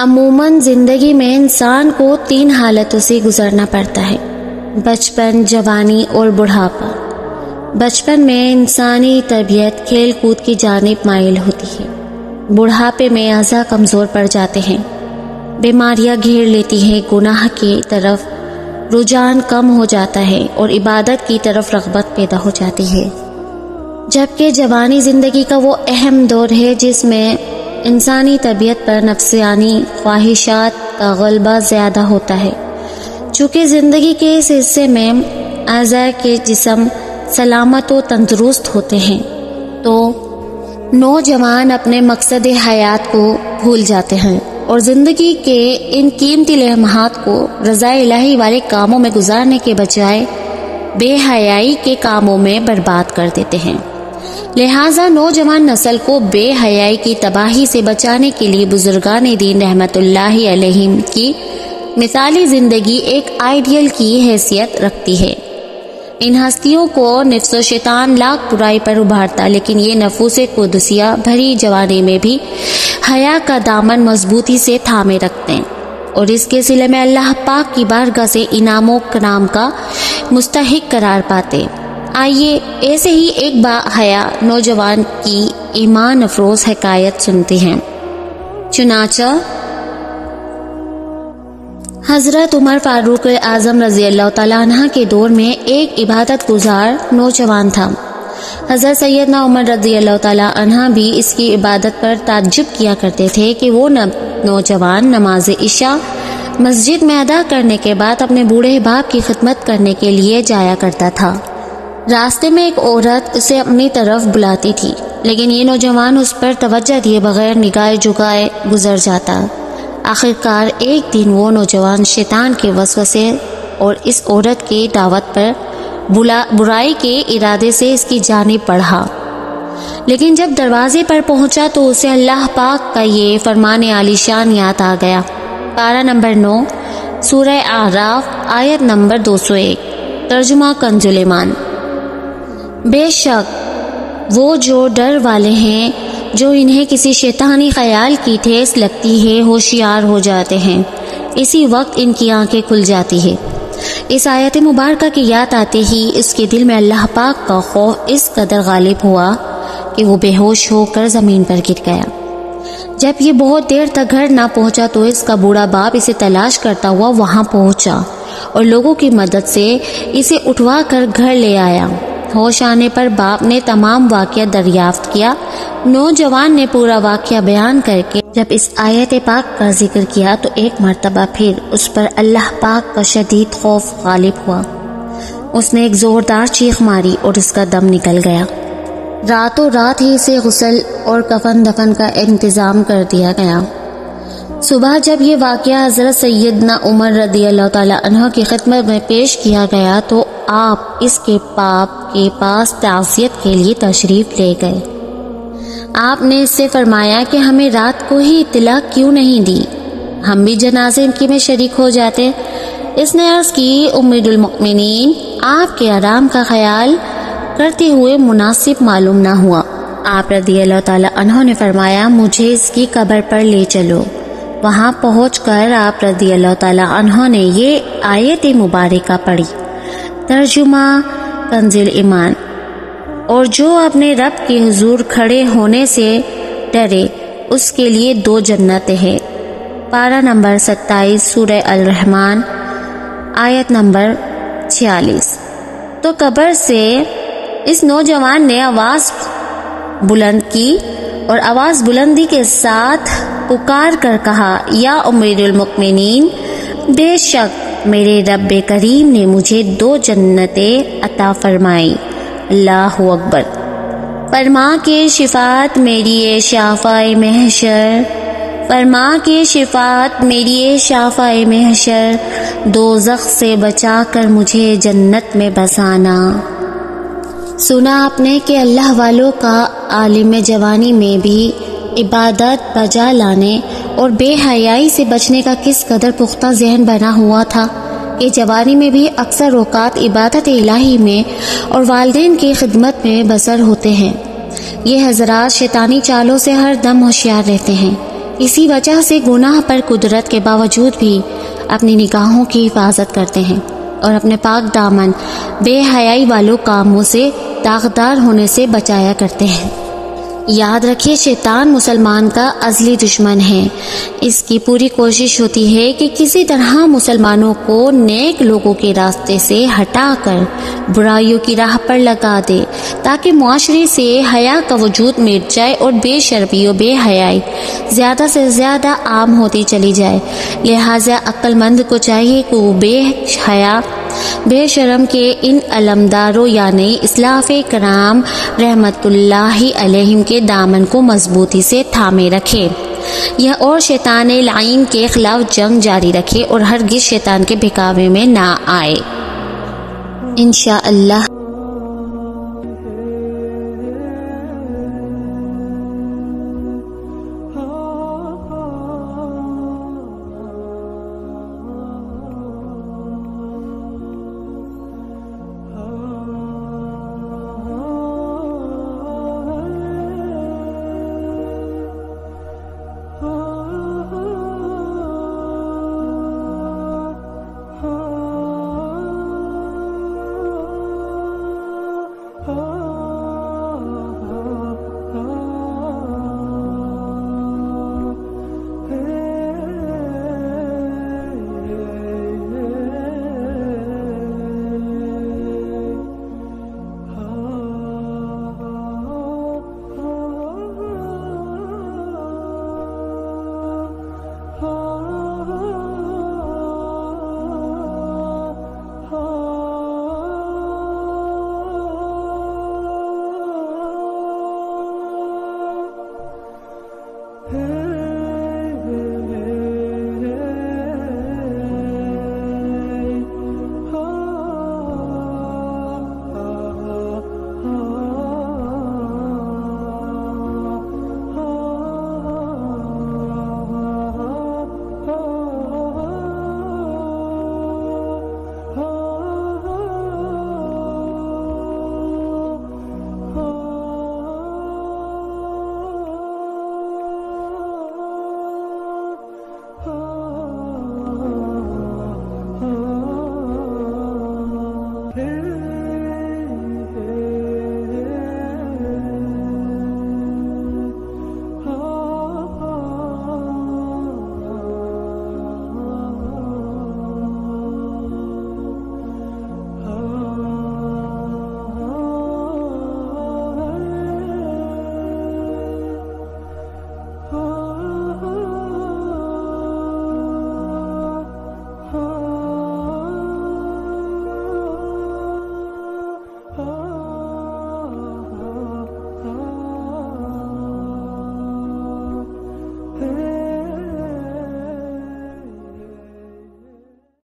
عموماً زندگی میں انسان کو 3 حالتوں سے گزرنا پڑتا ہے: بچپن، جوانی اور بڑھاپا۔ بچپن میں انسانی طبیعت کھیل کود کی جانب مائل ہوتی ہے۔ بڑھاپے میں اعضاء کمزور پڑ جاتے ہیں، بیماریاں گھیر لیتی ہیں، گناہ کی طرف رجحان کم ہو جاتا ہے اور عبادت کی طرف رغبت پیدا ہو جاتی ہے۔ جبکہ جوانی زندگی کا وہ اہم دور ہے جس میں انسانی طبیعت پر نفسانی خواہشات کا غلبہ زیادہ ہوتا ہے۔ چونکہ زندگی کے اس حصے میں اعضاء کے جسم سلامت و تندرست ہوتے ہیں تو نوجوان اپنے مقصد حیات کو بھول جاتے ہیں اور زندگی کے ان قیمتی لمحات کو رضا الہی والے کاموں میں گزارنے کے بجائے بے حیائی کے کاموں میں برباد کر دیتے ہیں۔ لہٰذا نوجوان نسل کو بے حیائی کی تباہی سے بچانے کے لیے بزرگان دین رحمت اللہ علیہم کی مثالی زندگی ایک آئیڈیل کی حیثیت رکھتی ہے۔ ان ہستیوں کو نفس و شیطان لاکھ برائی پر ابھارتا، لیکن یہ نفوس قدسیہ بھری جوانی میں بھی حیا کا دامن مضبوطی سے تھامے رکھتے ہیں اور اس کے صلے میں اللہ پاک کی بارگاہ سے انعام و کرام کا مستحق قرار پاتے۔ آئیے ایسے ہی ایک با حیا نوجوان کی ایمان افروز حکایت سنتے ہیں۔ چنانچہ حضرت عمر فاروق اعظم رضی اللہ تعالیٰ عنہ کے دور میں ایک عبادت گزار نوجوان تھا۔ حضرت سیدنا عمر رضی اللہ تعالیٰ عنہ بھی اس کی عبادت پر تعجب کیا کرتے تھے کہ وہ نوجوان نماز عشاء مسجد میں ادا کرنے کے بعد اپنے بوڑھے باپ کی خدمت کرنے کے لیے جایا کرتا تھا۔ راستے میں ایک عورت اسے اپنی طرف بلاتی تھی، لیکن یہ نوجوان اس پر توجہ دیے بغیر نگاہ جھکائے گزر جاتا۔ آخرکار ایک دن وہ نوجوان شیطان کے وسوسے اور اس عورت کی دعوت پر برائی کے ارادے سے اس کی جانب بڑھا، لیکن جب دروازے پر پہنچا تو اسے اللہ پاک کا یہ فرمان عالی شان یاد آ گیا۔ پارہ نمبر 9 سورہ اعراف آیت نمبر 201۔ ترجمہ کنز ایمان۔ بے شک وہ جو ڈر والے ہیں جو انہیں کسی شیطانی خیال کی ٹھیس لگتی ہے ہوشیار ہو جاتے ہیں، اسی وقت ان کی آنکھیں کھل جاتی ہے۔ اس آیت مبارکہ کی یاد آتے ہی اس کے دل میں اللہ پاک کا خوف اس قدر غالب ہوا کہ وہ بے ہوش ہو کر زمین پر گر گیا۔ جب یہ بہت دیر تک گھر نہ پہنچا تو اس کا بوڑھا باپ اسے تلاش کرتا ہوا وہاں پہنچا اور لوگوں کی مدد سے اسے اٹھوا کر گھر لے آیا۔ ہوش آنے پر باپ نے تمام واقعہ دریافت کیا۔ نوجوان نے پورا واقعہ بیان کر کے جب اس آیت پاک کا ذکر کیا تو ایک مرتبہ پھر اس پر اللہ پاک کا شدید خوف غالب ہوا۔ اس نے ایک زوردار چیخ ماری اور اس کا دم نکل گیا۔ راتوں رات ہی اسے غسل اور کفن دفن کا انتظام کر دیا گیا۔ صبح جب یہ واقعہ حضرت سیدنا عمر رضی اللہ تعالیٰ عنہ کی خدمت میں پیش کیا گیا تو آپ اس کے باپ کے پاس تعزیت کے لیے تشریف لے گئے۔ آپ نے اس سے فرمایا کہ ہمیں رات کو ہی اطلاع کیوں نہیں دی، ہم بھی جنازے کی میں شریک ہو جاتے۔ اس نے عرض کی امیر المؤمنین آپ کے آرام کا خیال کرتے ہوئے مناسب معلوم نہ ہوا۔ آپ رضی اللہ تعالیٰ عنہ نے فرمایا مجھے اس کی قبر پر لے چلو۔ وہاں پہنچ کر آپ رضی اللہ تعالیٰ عنہ نے یہ آیت مبارکہ پڑھی۔ ترجمہ کنز ایمان۔ اور جو اپنے رب کے حضور کھڑے ہونے سے ڈرے اس کے لیے 2 جنتیں ہیں۔ پارہ نمبر 27 سورہ الرحمن آیت نمبر 46۔ تو قبر سے اس نوجوان نے آواز بلند کی اور آواز بلندی کے ساتھ پکار کر کہا یا امیر المؤمنین بے شک میرے رب کریم نے مجھے 2 جنتیں عطا فرمائی۔ اللہ اکبر۔ فرما کے شفاعت میری شافعِ محشر، فرما کے شفاعت میری شافعِ محشر، دوزخ سے بچا کر مجھے جنت میں بسانا۔ سنا آپ نے کہ اللہ والوں کا عالم جوانی میں بھی عبادت بجا لانے اور بے حیائی سے بچنے کا کس قدر پختہ ذہن بنا ہوا تھا کہ جوانی میں بھی اکثر اوقات عبادت الہی میں اور والدین کی خدمت میں بسر ہوتے ہیں۔ یہ حضرات شیطانی چالوں سے ہر دم ہوشیار رہتے ہیں، اسی وجہ سے گناہ پر قدرت کے باوجود بھی اپنی نگاہوں کی حفاظت کرتے ہیں اور اپنے پاک دامن بے حیائی والوں کاموں سے داغدار ہونے سے بچایا کرتے ہیں۔ یاد رکھیے، شیطان مسلمان کا ازلی دشمن ہے۔ اس کی پوری کوشش ہوتی ہے کہ کسی طرح مسلمانوں کو نیک لوگوں کے راستے سے ہٹا کر برائیوں کی راہ پر لگا دے، تاکہ معاشرے سے حیا کا وجود مٹ جائے اور بے شرمی و بے حیائی زیادہ سے زیادہ عام ہوتی چلی جائے۔ لہٰذا عقل مند کو چاہیے کہ وہ بے حیا بے شرم کے ان علمداروں یعنی اسلاف کرام رحمت اللہ علیہم کے دامن کو مضبوطی سے تھامے رکھے اور شیطان لعین کے خلاف جنگ جاری رکھے اور ہرگز شیطان کے بہکاوے میں نہ آئے۔ انشاءاللہ